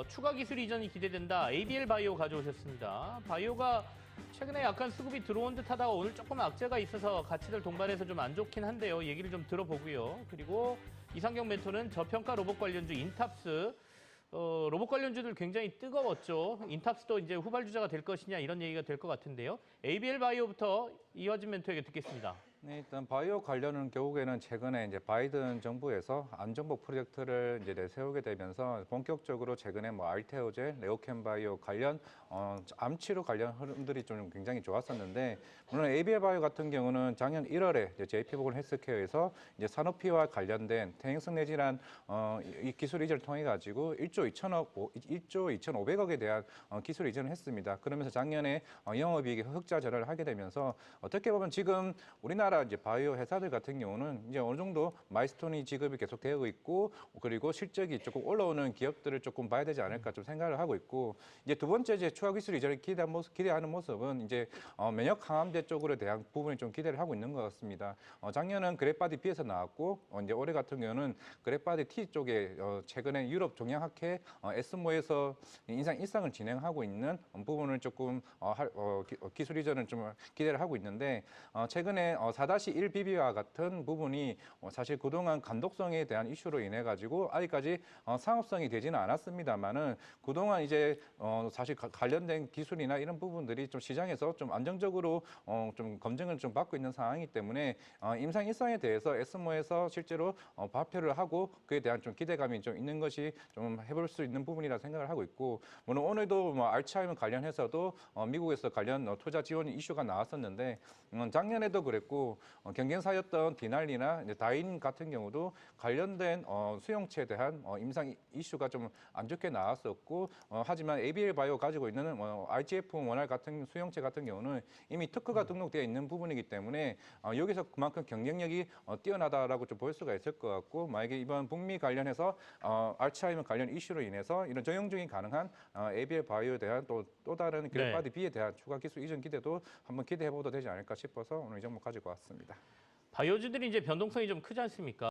추가 기술 이전이 기대된다. ABL 바이오 가져오셨습니다. 바이오가 최근에 약간 수급이 들어온 듯 하다가 오늘 조금 악재가 있어서 가치들 동반해서 좀 안 좋긴 한데요. 얘기를 좀 들어보고요. 그리고 이상경 멘토는 저평가 로봇 관련주 인탑스. 로봇 관련주들 굉장히 뜨거웠죠. 인탑스도 이제 후발주자가 될 것이냐 이런 얘기가 될 것 같은데요. ABL 바이오부터 이화진 멘토에게 듣겠습니다. 네, 일단 바이오 관련은 결국에는 최근에 이제 바이든 정부에서 안전복 프로젝트를 이제 내세우게 되면서 본격적으로 최근에 뭐 알테오제, 레오캠 바이오 관련 암치료 관련 흐름들이 좀 굉장히 좋았었는데 물론 ABL 바이오 같은 경우는 작년 1월에 이제 JP모건 헬스케어에서 이제 산오피와 관련된 퇴행성 내질환 이 기술 이전을 통해 가지고 1조 2,500억에 대한 기술 이전을 했습니다. 그러면서 작년에 영업이익이 흑자 전환을 하게 되면서 어떻게 보면 지금 우리나라 이제 바이오 회사들 같은 경우는 이제 어느 정도 마일스톤이 지급이 계속 되고 있고 그리고 실적이 조금 올라오는 기업들을 조금 봐야 되지 않을까 좀 생각을 하고 있고 이제 두 번째 이제 추가 기술 이전을 기대하는 모습은 이제 면역 항암제 쪽으로 대한 부분이 좀 기대를 하고 있는 것 같습니다. 작년은 그랩바디 B에서 나왔고 이제 올해 같은 경우는 그랩바디 T 쪽에 최근에 유럽 종양학회 에스모에서 인상 일상을 진행하고 있는 부분을 조금 기술 이전을 좀 기대를 하고 있는데 최근에 4-1 비비와 같은 부분이 사실 그동안 간독성에 대한 이슈로 인해 가지고 아직까지 상업성이 되지는 않았습니다만은 그동안 이제 사실 관련된 기술이나 이런 부분들이 좀 시장에서 좀 안정적으로 좀 검증을 좀 받고 있는 상황이기 때문에 임상 일상에 대해서 에스모에서 실제로 발표를 하고 그에 대한 좀 기대감이 좀 있는 것이 좀 해볼 수 있는 부분이라 생각을 하고 있고 물론 오늘도 뭐 알츠하이머 관련해서도 미국에서 관련 투자 지원 이슈가 나왔었는데 작년에도 그랬고 경쟁사였던 디날리나 이제 다인 같은 경우도 관련된 수용체에 대한 임상 이슈가 좀 안 좋게 나왔었고 하지만 ABL 바이오 가지고 있는 IGF 원활 같은 수용체 같은 경우는 이미 특허가 등록되어 있는 부분이기 때문에 여기서 그만큼 경쟁력이 뛰어나다라고 좀 볼 수가 있을 것 같고 만약에 이번 북미 관련해서 알츠하이머 관련 이슈로 인해서 이런 정형적인 가능한 ABL 바이오에 대한 또 다른 그래파디 B에 대한 추가 기술 이전 기대도 한번 기대해봐도 되지 않을까 싶어서 오늘 이 종목 가지고 왔습니다. 바이오주들이 이제 변동성이 좀 크지 않습니까?